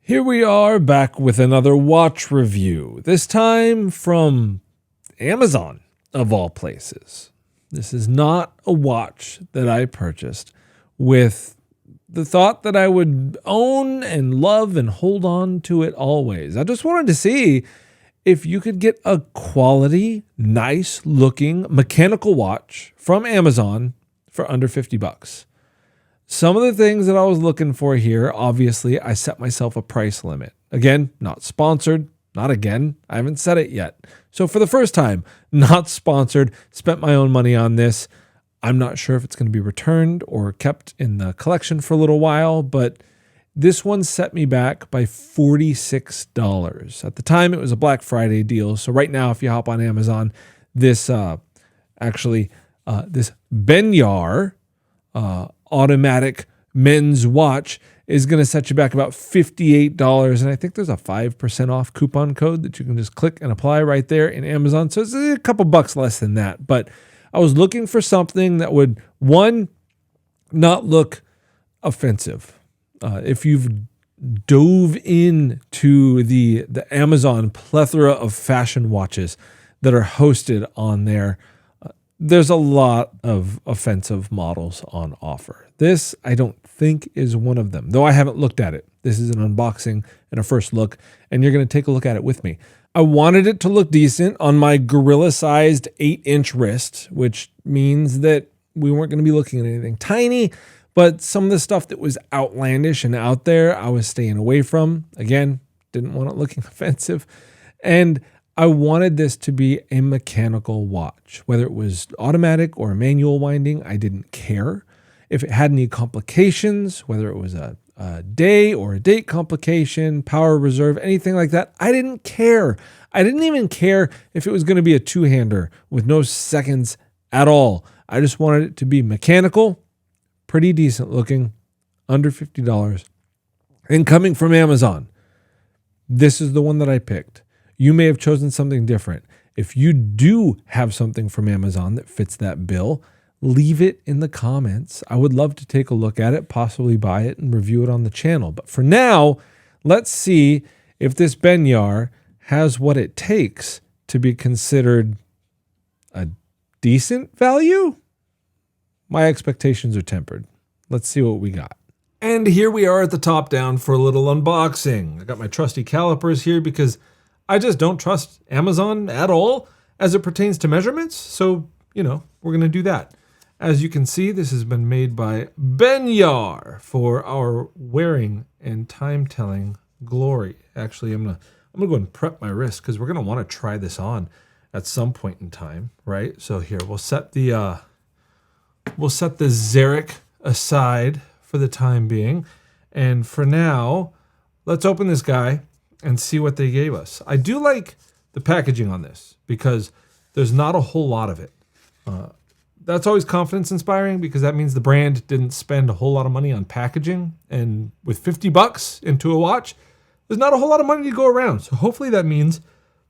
Here we are back with another watch review, this time from Amazon, of all places. This is not a watch that I purchased with the thought that I would own and love and hold on to it always. I just wanted to see if you could get a quality, nice looking mechanical watch from Amazon for under $50. Some of the things that I was looking for here, obviously, I set myself a price limit. Again, not sponsored. Not again. I haven't said it yet. So for the first time, not sponsored. Spent my own money on this. I'm not sure if it's going to be returned or kept in the collection for a little while, but this one set me back by $46. At the time, it was a Black Friday deal. So right now, if you hop on Amazon, this Benyar automatic men's watch is going to set you back about $58. And I think there's a 5% off coupon code that you can just click and apply right there in Amazon. So it's a couple bucks less than that. But I was looking for something that would, one, not look offensive. If you've dove into the Amazon plethora of fashion watches that are hosted on there, there's a lot of offensive models on offer. This, I don't think, is one of them, though I haven't looked at it. This is an unboxing and a first look, and you're going to take a look at it with me. I wanted it to look decent on my gorilla-sized 8-inch wrist, which means that we weren't going to be looking at anything tiny, but some of the stuff that was outlandish and out there, I was staying away from. Again, didn't want it looking offensive. And I wanted this to be a mechanical watch. Whether it was automatic or manual winding, I didn't care. If it had any complications, whether it was a day or a date complication, power reserve, anything like that, I didn't care. I didn't even care if it was going to be a two-hander with no seconds at all. I just wanted it to be mechanical, pretty decent looking, under $50, and coming from Amazon. This is the one that I picked. You may have chosen something different. If you do have something from Amazon that fits that bill, leave it in the comments. I would love to take a look at it, possibly buy it and review it on the channel. But for now, let's see if this Benyar has what it takes to be considered a decent value. My expectations are tempered. Let's see what we got. And here we are at the top down for a little unboxing. I got my trusty calipers here because I just don't trust Amazon at all as it pertains to measurements. So, we're going to do that. As you can see, this has been made by Benyar for our wearing and time-telling glory. Actually, I'm gonna go ahead and prep my wrist because we're going to want to try this on at some point in time, right? So here, we'll set the Zarek aside for the time being. And for now, let's open this guy and see what they gave us. I do like the packaging on this because there's not a whole lot of it. That's always confidence inspiring because that means the brand didn't spend a whole lot of money on packaging. And with $50 into a watch, there's not a whole lot of money to go around. So hopefully that means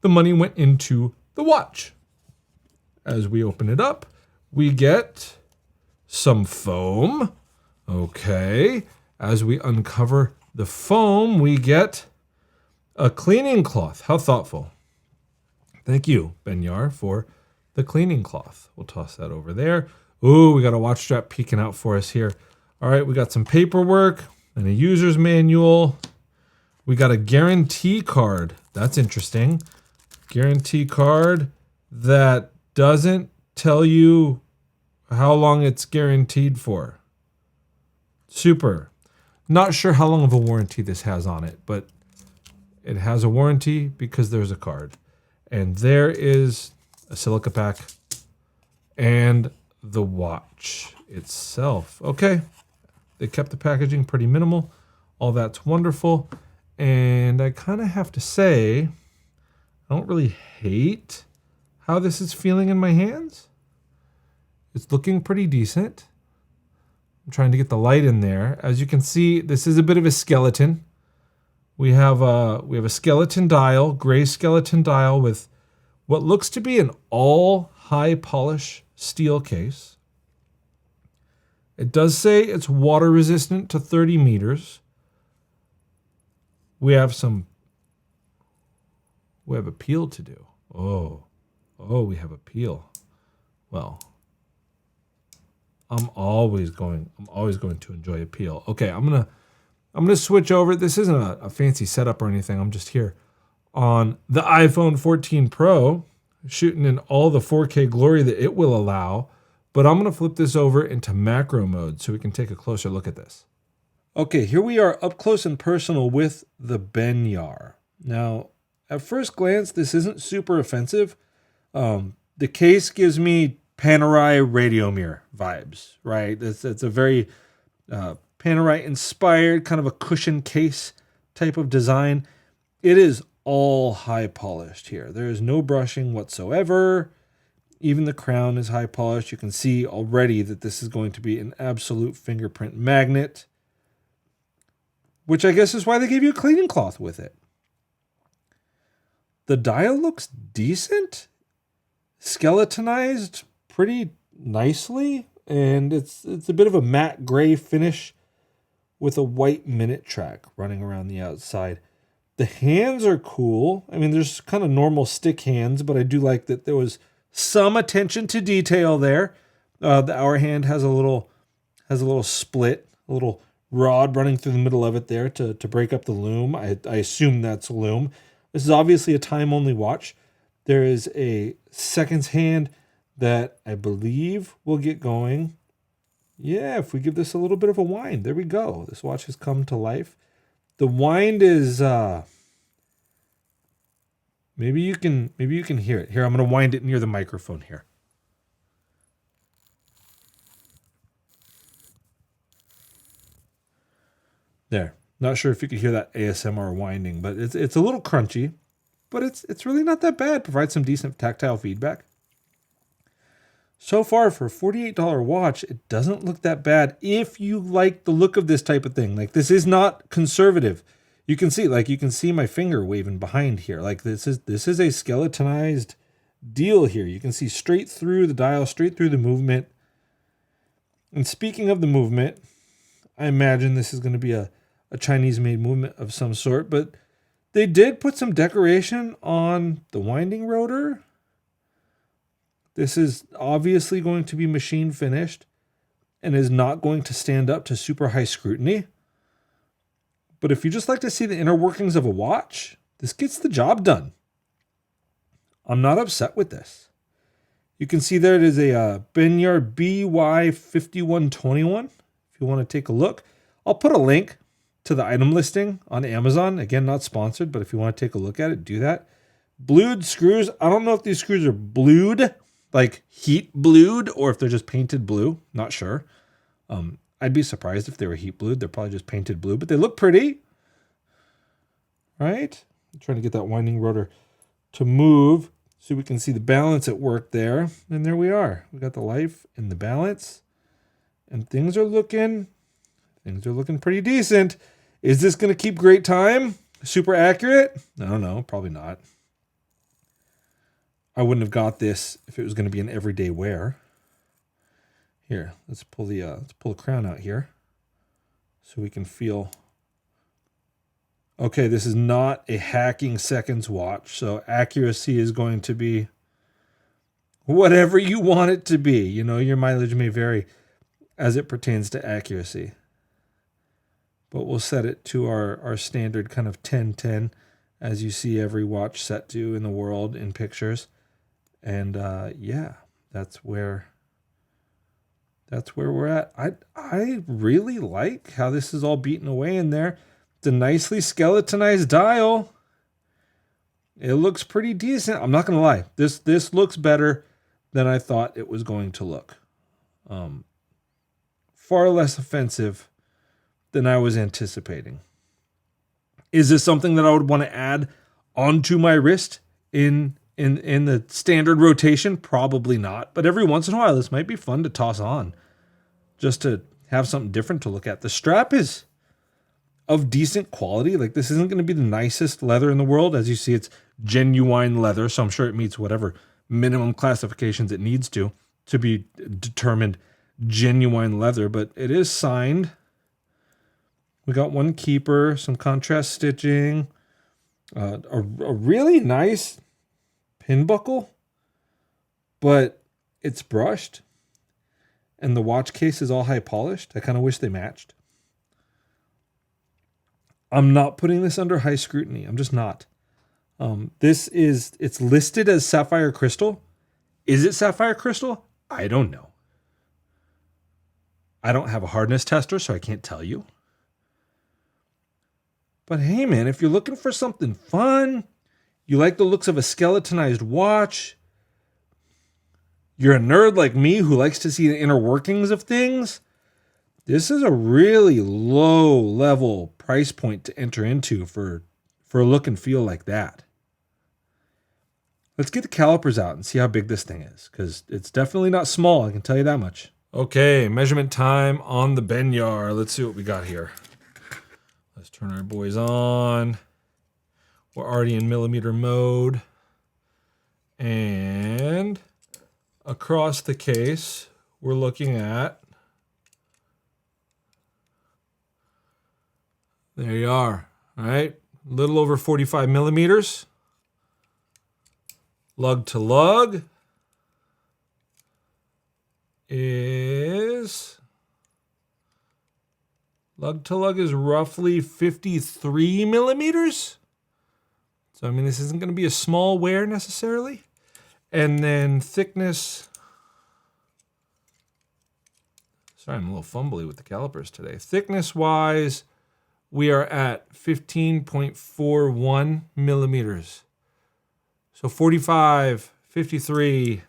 the money went into the watch. As we open it up, we get some foam. Okay. As we uncover the foam, we get a cleaning cloth. How thoughtful. Thank you, Benyar, for the cleaning cloth. We'll toss that over there. Ooh, we got a watch strap peeking out for us here. All right, we got some paperwork and a user's manual. We got a guarantee card. That's interesting. Guarantee card that doesn't tell you how long it's guaranteed for. Super. Not sure how long of a warranty this has on it, but it has a warranty because there's a card. And there is a silica pack and the watch itself. Okay. They kept the packaging pretty minimal. All that's wonderful. And I kind of have to say, I don't really hate how this is feeling in my hands. It's looking pretty decent. I'm trying to get the light in there. As you can see, this is a bit of a skeleton. We have a skeleton dial, gray skeleton dial with what looks to be an all high polish steel case. It does say it's water resistant to 30 meters. we have a peel to do. We have a peel. Well, I'm always going to enjoy a peel. Okay, I'm gonna switch over. This isn't a fancy setup or anything. I'm just here on the iPhone 14 Pro, shooting in all the 4K glory that it will allow. But I'm gonna flip this over into macro mode so we can take a closer look at this. Okay, here we are up close and personal with the Benyar. Now, at first glance, this isn't super offensive. The case gives me Panerai radio mirror vibes, right? It's a very Panerai inspired, kind of a cushion case type of design. It is all high polished here. There is no brushing whatsoever. Even the crown is high polished. You can see already that this is going to be an absolute fingerprint magnet, which I guess is why they gave you a cleaning cloth with it. The dial looks decent, skeletonized pretty nicely, and it's a bit of a matte gray finish with a white minute track running around the outside. The hands are cool. I mean, there's kind of normal stick hands, but I do like that there was some attention to detail there. The hour hand has a little split, a little rod running through the middle of it there to break up the loom. I assume that's a loom. This is obviously a time-only watch. There is a seconds hand that I believe will get going. Yeah, if we give this a little bit of a wind, there we go. This watch has come to life. The wind is maybe you can hear it. Here, I'm going to wind it near the microphone here. There. Not sure if you could hear that ASMR winding, but it's a little crunchy, but it's really not that bad. Provides some decent tactile feedback. So far, for a $48 watch, it doesn't look that bad if you like the look of this type of thing. Like, this is not conservative. You can see my finger waving behind here. Like, this is a skeletonized deal here. You can see straight through the dial, straight through the movement. And speaking of the movement, I imagine this is going to be a Chinese-made movement of some sort, but they did put some decoration on the winding rotor. This is obviously going to be machine finished and is not going to stand up to super high scrutiny. But if you just like to see the inner workings of a watch, this gets the job done. I'm not upset with this. You can see there it is a Benyar BY-5121. If you want to take a look, I'll put a link to the item listing on Amazon. Again, not sponsored, but if you want to take a look at it, do that. Blued screws. I don't know if these screws are blued, like heat blued, or if they're just painted blue. Not sure. I'd be surprised if they were heat blued. They're probably just painted blue, but they look pretty. Right? I'm trying to get that winding rotor to move so we can see the balance at work there. And there we are. We got the life and the balance. And things are looking pretty decent. Is this going to keep great time? Super accurate? I don't know. Probably not. I wouldn't have got this if it was going to be an everyday wear. Here, let's pull the crown out here so we can feel. Okay, this is not a hacking seconds watch, so accuracy is going to be whatever you want it to be. You know, your mileage may vary as it pertains to accuracy. But we'll set it to our standard kind of 10-10, as you see every watch set to in the world in pictures. And yeah, that's where we're at. I really like how this is all beaten away in there. It's a nicely skeletonized dial. It looks pretty decent. I'm not going to lie. This looks better than I thought it was going to look. Far less offensive than I was anticipating. Is this something that I would want to add onto my wrist in the standard rotation? Probably not. But every once in a while, this might be fun to toss on, just to have something different to look at. The strap is of decent quality. Like, this isn't going to be the nicest leather in the world. As you see, it's genuine leather, so I'm sure it meets whatever minimum classifications it needs to be determined genuine leather. But it is signed We got one keeper, some contrast stitching, a really nice pin buckle, but it's brushed, and the watch case is all high polished. I kind of wish they matched. I'm not putting this under high scrutiny. I'm just not. It's listed as sapphire crystal. Is it sapphire crystal? I don't know. I don't have a hardness tester, so I can't tell you. But hey, man, if you're looking for something fun, you like the looks of a skeletonized watch, you're a nerd like me who likes to see the inner workings of things, this is a really low level price point to enter into for a look and feel like that. Let's get the calipers out and see how big this thing is, because it's definitely not small, I can tell you that much. Okay, measurement time on the Benyar. Let's see what we got here. Let's turn our boys on. We're already in millimeter mode. And across the case, we're looking at, there you are, all right? A little over 45 millimeters. Lug to lug is roughly 53 millimeters. So, I mean, this isn't going to be a small wear necessarily. And then thickness, sorry, I'm a little fumbly with the calipers today. Thickness-wise, we are at 15.41 millimeters. So 45, 53,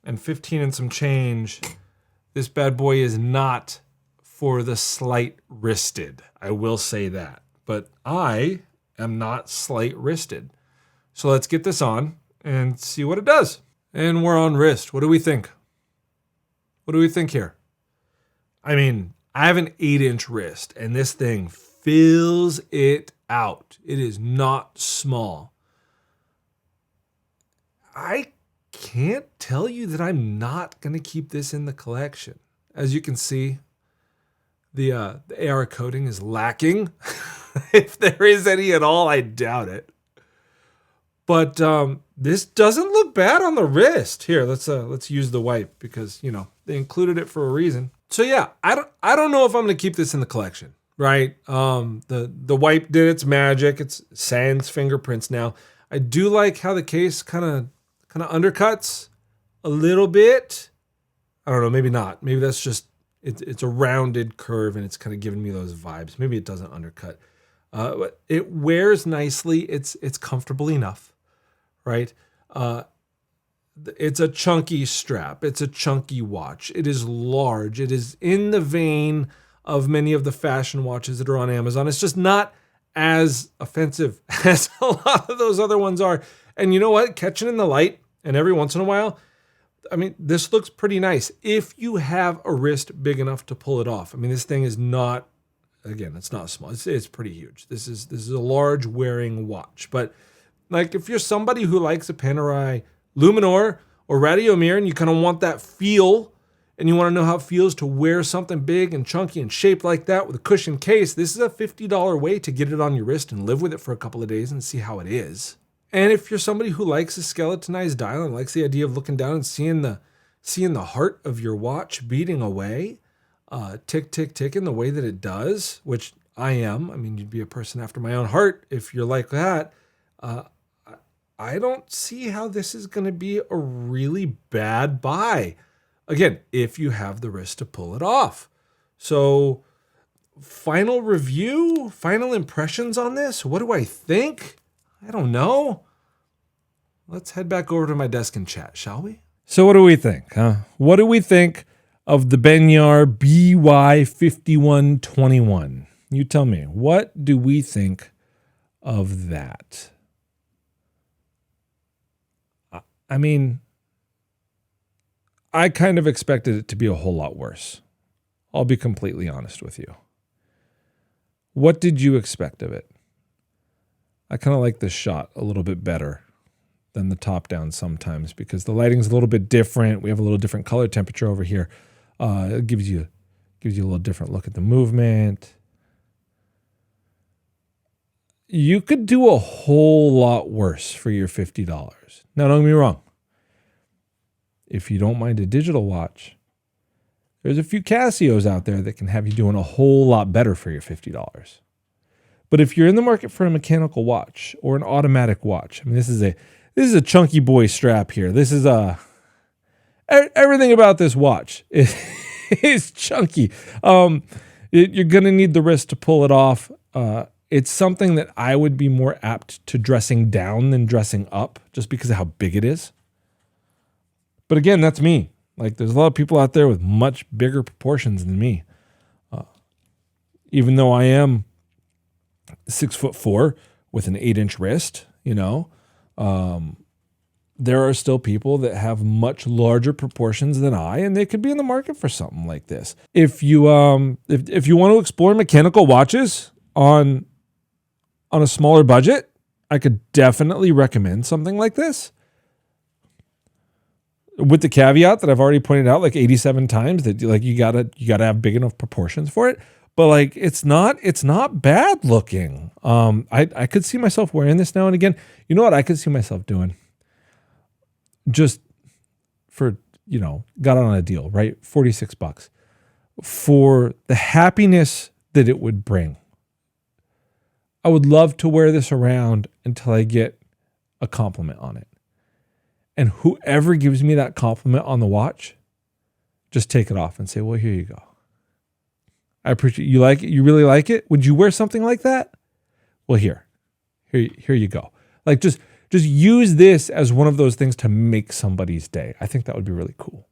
and 15 and some change. This bad boy is not for the slight-wristed. I will say that. But I am not slight-wristed. So let's get this on and see what it does. And we're on wrist. What do we think? What do we think here? I mean, I have an 8-inch wrist, and this thing fills it out. It is not small. I can't tell you that I'm not going to keep this in the collection. As you can see, the AR coating is lacking. If there is any at all, I doubt it. But this doesn't look bad on the wrist. Here, let's use the wipe because, you know, they included it for a reason. So yeah, I don't know if I'm going to keep this in the collection, right? The wipe did its magic. It's sans fingerprints now. I do like how the case kind of undercuts a little bit. I don't know, maybe not. Maybe that's just, it's a rounded curve and it's kind of giving me those vibes. Maybe it doesn't undercut. But it wears nicely. It's comfortable enough, right? It's a chunky strap. It's a chunky watch. It is large. It is in the vein of many of the fashion watches that are on Amazon. It's just not as offensive as a lot of those other ones are. And you know what? Catching in the light, and every once in a while, I mean, this looks pretty nice if you have a wrist big enough to pull it off. I mean, this thing is not, again, it's not small. It's pretty huge. This is a large wearing watch. But like if you're somebody who likes a Panerai Luminor or Radiomir and you kind of want that feel and you want to know how it feels to wear something big and chunky and shaped like that with a cushion case, this is a $50 way to get it on your wrist and live with it for a couple of days and see how it is. And if you're somebody who likes a skeletonized dial and likes the idea of looking down and seeing the heart of your watch beating away, tick, tick, tick in the way that it does, which I am. I mean, you'd be a person after my own heart if you're like that. I don't see how this is going to be a really bad buy. Again, if you have the wrist to pull it off. So final review, final impressions on this. What do I think? I don't know. Let's head back over to my desk and chat, shall we? So what do we think, huh? What do we think of the Benyar BY-5121? You tell me, what do we think of that? I mean, I kind of expected it to be a whole lot worse. I'll be completely honest with you. What did you expect of it? I kind of like this shot a little bit better than the top down sometimes because the lighting's a little bit different. We have a little different color temperature over here. It gives you a little different look at the movement. you could do a whole lot worse for your $50. Now, don't get me wrong. If you don't mind a digital watch, there's a few Casios out there that can have you doing a whole lot better for your $50. But if you're in the market for a mechanical watch or an automatic watch, I mean, this is a chunky boy strap here. This is everything about this watch is chunky. You're going to need the wrist to pull it off. It's something that I would be more apt to dressing down than dressing up just because of how big it is. But again, that's me. Like, there's a lot of people out there with much bigger proportions than me. Even though I am 6'4" with an 8-inch wrist, there are still people that have much larger proportions than I, and they could be in the market for something like this. If you if you want to explore mechanical watches on a smaller budget, I could definitely recommend something like this. With the caveat that I've already pointed out like 87 times that like you gotta have big enough proportions for it. But like it's not bad looking. I could see myself wearing this now and again. You know what I could see myself doing? Just for, got on a deal, right? $46 for the happiness that it would bring. I would love to wear this around until I get a compliment on it. And whoever gives me that compliment on the watch, just take it off and say, well, here you go. I appreciate you like it. You really like it. Would you wear something like that? Well, here you go. Like just use this as one of those things to make somebody's day. I think that would be really cool.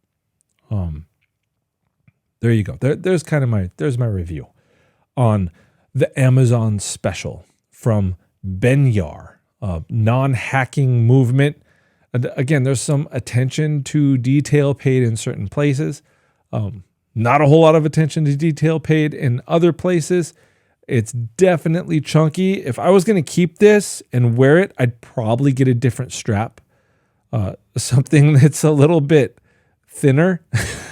There you go. There's my review on the Amazon special from Benyar, non-hacking movement. And again, there's some attention to detail paid in certain places. Not a whole lot of attention to detail paid in other places. It's definitely chunky. If I was going to keep this and wear it, I'd probably get a different strap. Something that's a little bit thinner.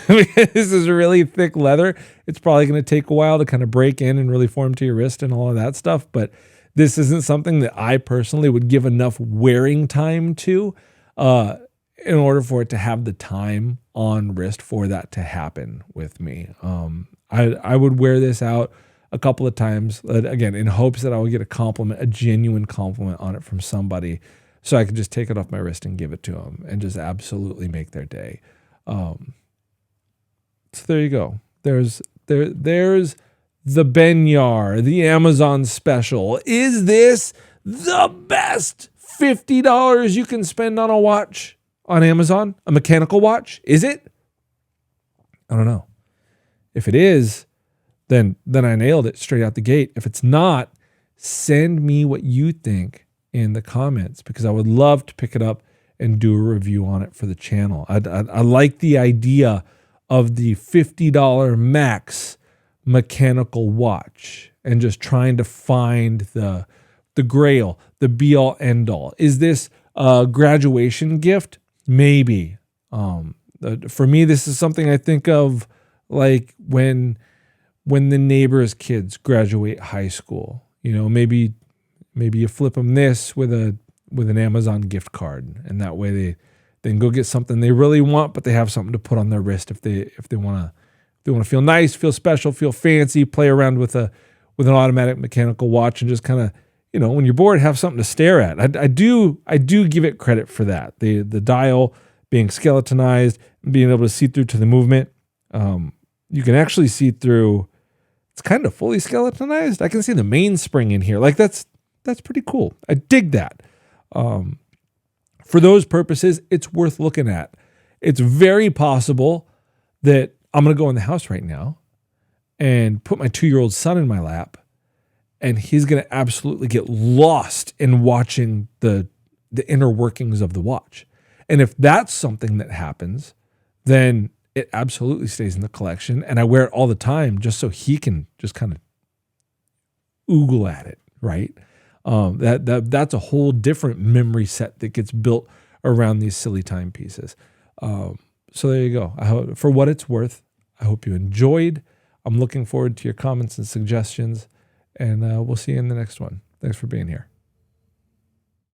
This is really thick leather. It's probably going to take a while to kind of break in and really form to your wrist and all of that stuff. But this isn't something that I personally would give enough wearing time to in order for it to have the time on wrist for that to happen with me. I would wear this out a couple of times, again, in hopes that I would get a genuine compliment on it from somebody, so I could just take it off my wrist and give it to them and just absolutely make their day. So there you go. There's the Benyar, the Amazon special. Is this the best $50 you can spend on a watch on Amazon? A mechanical watch? Is it? I don't know. If it is, then I nailed it straight out the gate. If it's not, send me what you think in the comments, because I would love to pick it up and do a review on it for the channel. I like the idea of the $50 max mechanical watch and just trying to find the grail, the be all end all. Is this a graduation gift? Maybe. For me, this is something I think of like when the neighbor's kids graduate high school. Maybe you flip them this with an Amazon gift card, and that way they can go get something they really want, but they have something to put on their wrist if they want to feel nice, feel special, feel fancy, play around with an automatic mechanical watch, and just kind of, when you're bored, have something to stare at. I do give it credit for that. The dial being skeletonized, being able to see through to the movement. You can actually see through. It's kind of fully skeletonized. I can see the mainspring in here. Like that's pretty cool. I dig that. For those purposes, it's worth looking at. It's very possible that I'm going to go in the house right now and put my 2-year-old son in my lap, and he's going to absolutely get lost in watching the inner workings of the watch. And if that's something that happens, then it absolutely stays in the collection, and I wear it all the time just so he can just kind of oogle at it, right? That's a whole different memory set that gets built around these silly timepieces. So there you go. For what it's worth, I hope you enjoyed. I'm looking forward to your comments and suggestions, and we'll see you in the next one. Thanks for being here.